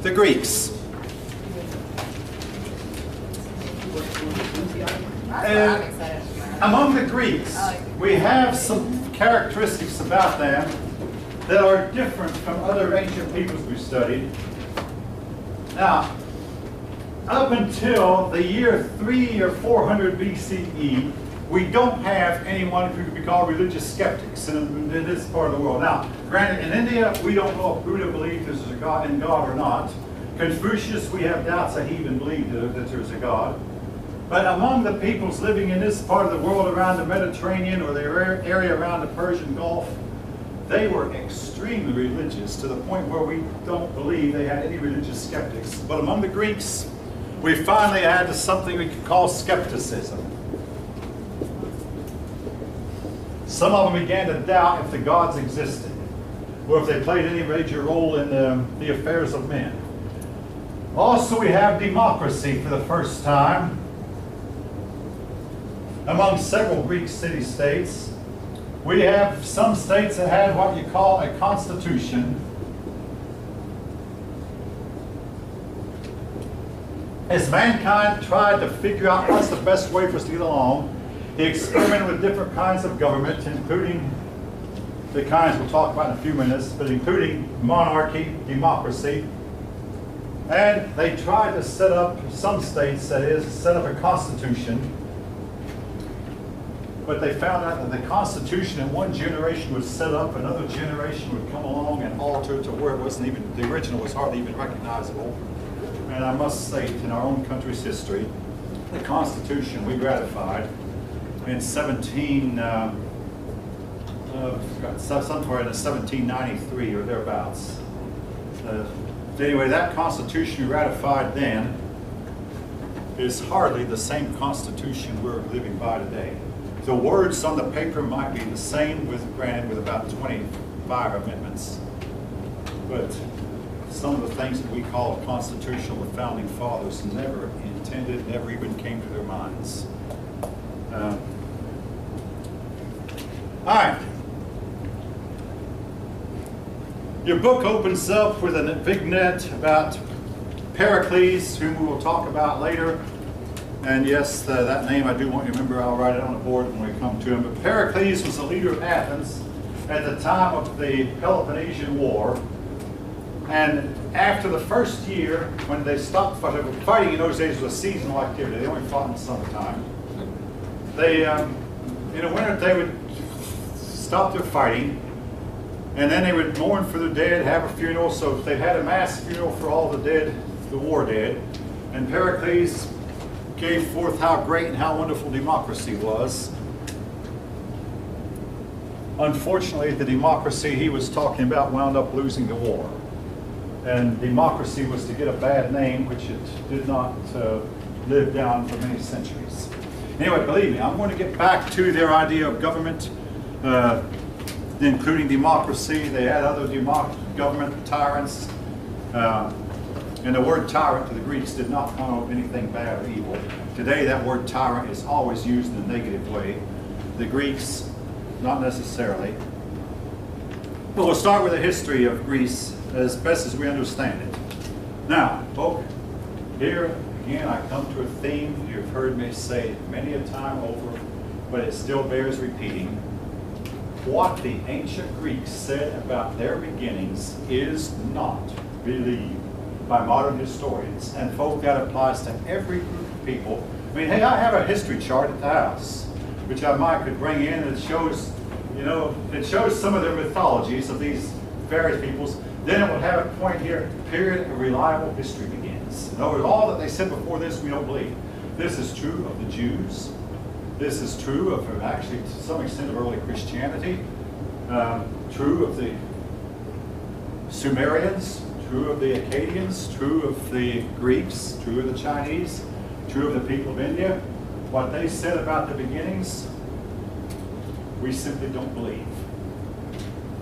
the Greeks. And among the Greeks, we have some characteristics about them that are different from other ancient peoples we've studied. Now, up until the year 300 or 400 BCE, we don't have anyone who could be called religious skeptics in this part of the world. Now, granted, in India, we don't know if Buddha believed there's a God in God or not. Confucius, we have doubts that he even believed that there's a God. But among the peoples living in this part of the world around the Mediterranean or the area around the Persian Gulf, they were extremely religious to the point where we don't believe they had any religious skeptics. But among the Greeks, we finally had something we could call skepticism. Some of them began to doubt if the gods existed, or if they played any major role in the affairs of men. Also, we have democracy for the first time among several Greek city-states. We have some states that had what you call a constitution. As mankind tried to figure out what's the best way for us to get along, he experimented with different kinds of government, including the kinds we'll talk about in a few minutes, but including monarchy, democracy. And they tried to set up, some states that is, set up a constitution. But they found out that the constitution in one generation was set up, another generation would come along and alter it to where it wasn't even, the original was hardly even recognizable. And I must state, in our own country's history, the Constitution we ratified in somewhere in 1793 or thereabouts. Anyway, that Constitution we ratified then is hardly the same Constitution we're living by today. The words on the paper might be the same, granted with about 25 amendments, but some of the things that we call constitutional, the founding fathers never intended, never even came to their minds. All right. Your book opens up with a vignette about Pericles, whom we will talk about later. And yes, that name I do want you to remember. I'll write it on the board when we come to him. But Pericles was the leader of Athens at the time of the Peloponnesian War. And after the first year, when they stopped fighting, fighting in those days was a seasonal activity. They only fought in the summertime. They, in the winter, they would stop their fighting, and then they would mourn for the dead, have a funeral. So they had a mass funeral for all the dead, the war dead. And Pericles gave forth how great and how wonderful democracy was. Unfortunately, the democracy he was talking about wound up losing the war. And democracy was to get a bad name, which it did not live down for many centuries. Anyway, believe me, I'm going to get back to their idea of government, including democracy. They had other government tyrants. And the word tyrant to the Greeks did not connote anything bad or evil. Today, that word tyrant is always used in a negative way. The Greeks, not necessarily. But we'll start with the history of Greece as best as we understand it. Now, folk, here again I come to a theme you've heard me say many a time over, but it still bears repeating. What the ancient Greeks said about their beginnings is not believed by modern historians. And folk, that applies to every group of people. I mean, hey, I have a history chart at the house, which I might could bring in, and it shows, you know, it shows some of their mythologies of these various peoples. Then it will have a point here, period of reliable history begins. In other words, all that they said before this, we don't believe. This is true of the Jews. This is true of, actually, to some extent, of early Christianity. True of the Sumerians, true of the Akkadians, true of the Greeks, true of the Chinese, true of the people of India. What they said about the beginnings, we simply don't believe.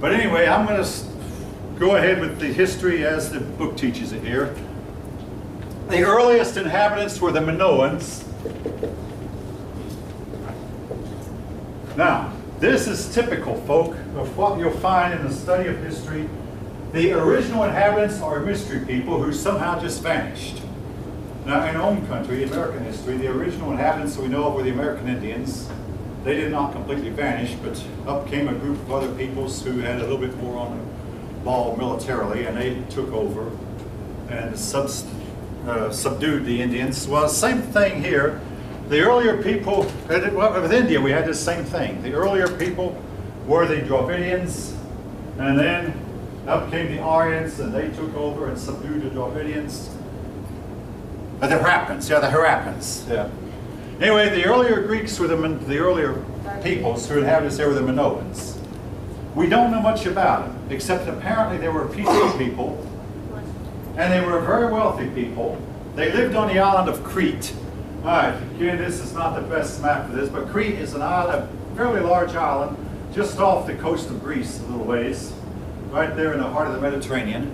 But anyway, I'm going to go ahead with the history as the book teaches it here. The earliest inhabitants were the Minoans. Now, this is typical, folk, of what you'll find in the study of history. The original inhabitants are mystery people who somehow just vanished. Now, in our own country, American history, the original inhabitants that we know of were the American Indians. They did not completely vanish, but up came a group of other peoples who had a little bit more on the ball militarily, and they took over and subdued the Indians. Well, same thing here. The earlier people, with India, we had the same thing. The earlier people were the Dravidians, and then up came the Aryans, and they took over and subdued the Dravidians. The Harappans, yeah, the Harappans, yeah. Anyway, the earlier Greeks were the earlier peoples who inhabited this area were the Minoans. We don't know much about them, except apparently they were peaceful people, and they were very wealthy people. They lived on the island of Crete. All right, again, this is not the best map for this, but Crete is an island, a fairly large island, just off the coast of Greece a little ways, right there in the heart of the Mediterranean.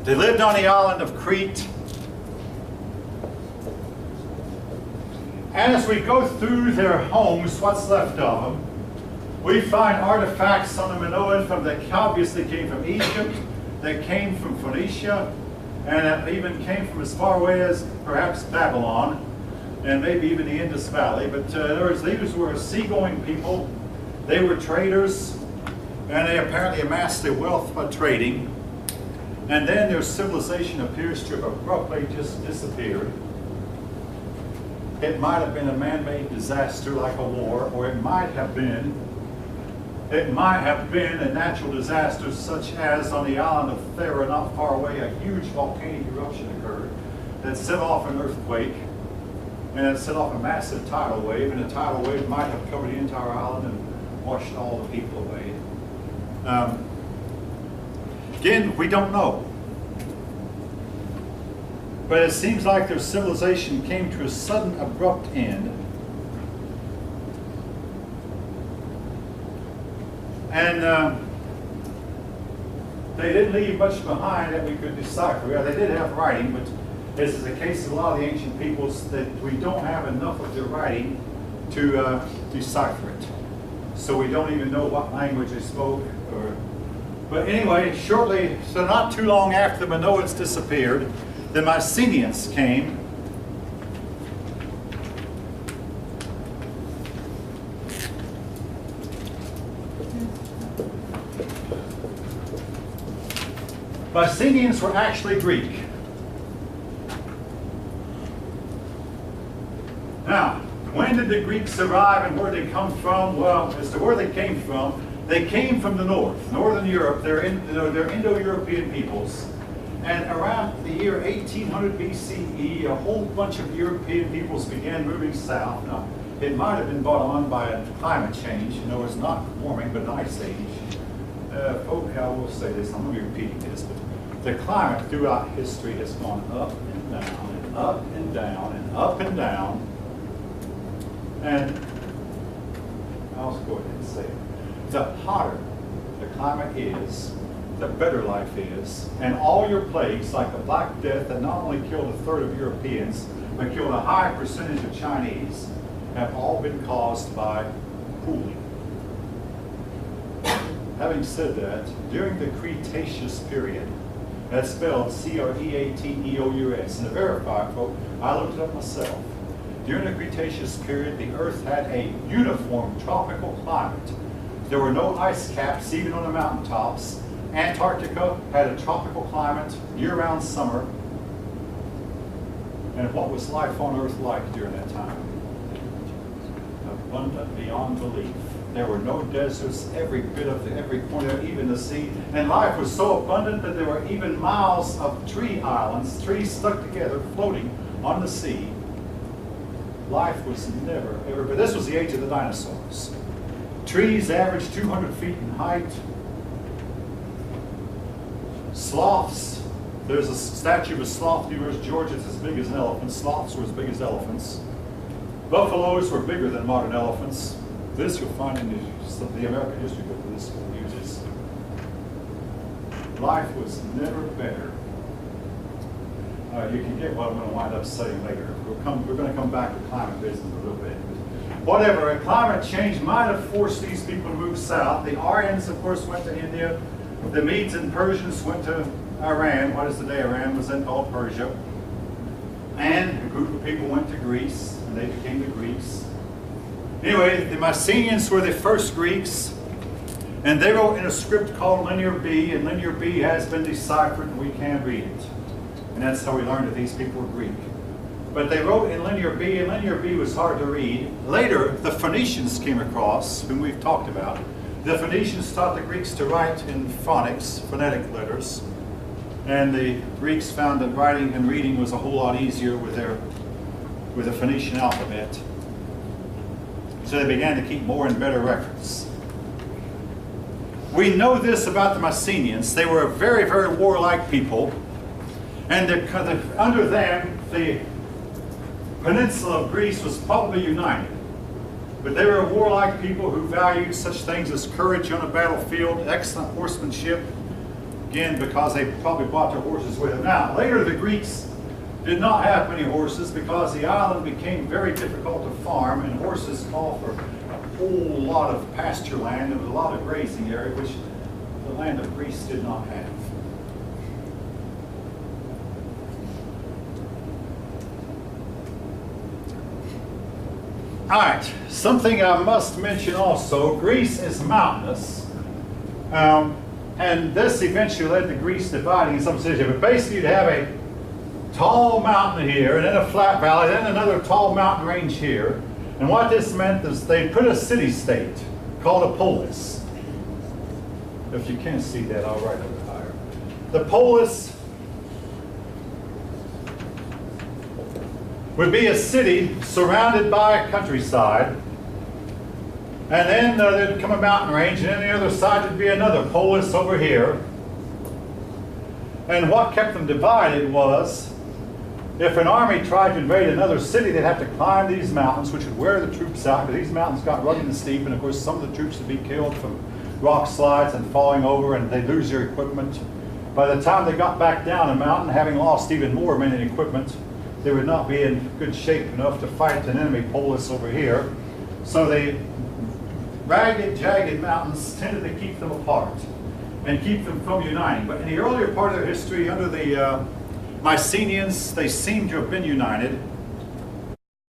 They lived on the island of Crete. As we go through their homes, what's left of them, we find artifacts on the Minoan that obviously came from Egypt, that came from Phoenicia, and that even came from as far away as perhaps Babylon, and maybe even the Indus Valley. But these were seagoing people. They were traders, and they apparently amassed their wealth by trading. And then their civilization appears to have abruptly just disappeared. It might have been a man-made disaster like a war, or it might have been a natural disaster such as on the island of Thera, not far away, a huge volcanic eruption occurred that set off an earthquake, and it set off a massive tidal wave, and the tidal wave might have covered the entire island and washed all the people away. Again, we don't know. But it seems like their civilization came to a sudden, abrupt end. And they didn't leave much behind that we could decipher. Yeah, they did have writing, but this is the case of a lot of the ancient peoples that we don't have enough of their writing to decipher it. So we don't even know what language they spoke. But anyway, shortly, so not too long after the Minoans disappeared, the Mycenaeans came. Mycenaeans were actually Greek. Now, when did the Greeks arrive and where did they come from? Well, as to where they came from the north, northern Europe. They're Indo-European peoples. And around the year 1800 BCE, a whole bunch of European peoples began moving south. Now, it might have been brought on by a climate change. You know, it's not warming, but an ice age. Folk, I will say this, I'm going to be repeating this, but the climate throughout history has gone up and down, and up and down, and up and down. And I'll go ahead and say it. The hotter the climate is, the better life is. And all your plagues, like the Black Death that not only killed a third of Europeans, but killed a high percentage of Chinese, have all been caused by cooling. Having said that, during the Cretaceous period, that's spelled C-R-E-A-T-E-O-U-S, and to verify, folks, I looked it up myself. During the Cretaceous period, the Earth had a uniform tropical climate. There were no ice caps, even on the mountaintops. Antarctica had a tropical climate, year-round summer. And what was life on Earth like during that time? Abundant beyond belief. There were no deserts, every corner, even the sea. And life was so abundant that there were even miles of tree islands, trees stuck together, floating on the sea. Life was never, ever, but this was the age of the dinosaurs. Trees averaged 200 feet in height. Sloths, there's a statue of a sloth in University of Georgia. It's as big as an elephant. Sloths were as big as elephants. Buffaloes were bigger than modern elephants. This you'll find in the American history book that this school uses. Life was never better. You can get what I'm going to wind up saying later. We're going to come back to climate business a little bit. Whatever, a climate change might have forced these people to move south. The Aryans, of course, went to India. The Medes and Persians went to Iran, what is today Iran, was then called Persia. And a group of people went to Greece, and they became the Greeks. Anyway, the Mycenaeans were the first Greeks, and they wrote in a script called Linear B, and Linear B has been deciphered, and we can read it. And that's how we learned that these people were Greek. But they wrote in Linear B, and Linear B was hard to read. Later, the Phoenicians came across, whom we've talked about. The Phoenicians taught the Greeks to write in phonics, phonetic letters. And the Greeks found that writing and reading was a whole lot easier with the Phoenician alphabet. So they began to keep more and better records. We know this about the Mycenaeans. They were a very, very warlike people. And under them, the peninsula of Greece was probably united. But they were warlike people who valued such things as courage on a battlefield, excellent horsemanship, again, because they probably brought their horses with them. Now, later the Greeks did not have many horses because the island became very difficult to farm, and horses call for a whole lot of pasture land. There was a lot of grazing area, which the land of Greece did not have. All right, something I must mention also, Greece is mountainous. And this eventually led to Greece dividing in some cities. But basically you'd have a tall mountain here, and then a flat valley, then another tall mountain range here. And what this meant is they put a city-state called a polis. If you can't see that, I'll write it higher. The polis would be a city surrounded by a countryside, and then there'd come a mountain range, and then the other side would be another polis over here. And what kept them divided was, if an army tried to invade another city, they'd have to climb these mountains, which would wear the troops out, because these mountains got rugged and steep, and of course some of the troops would be killed from rock slides and falling over, and they'd lose their equipment. By the time they got back down a mountain, having lost even more men and equipment, they would not be in good shape enough to fight an enemy polis over here. So the ragged, jagged mountains tended to keep them apart and keep them from uniting. But in the earlier part of their history, under the Mycenaeans, they seem to have been united.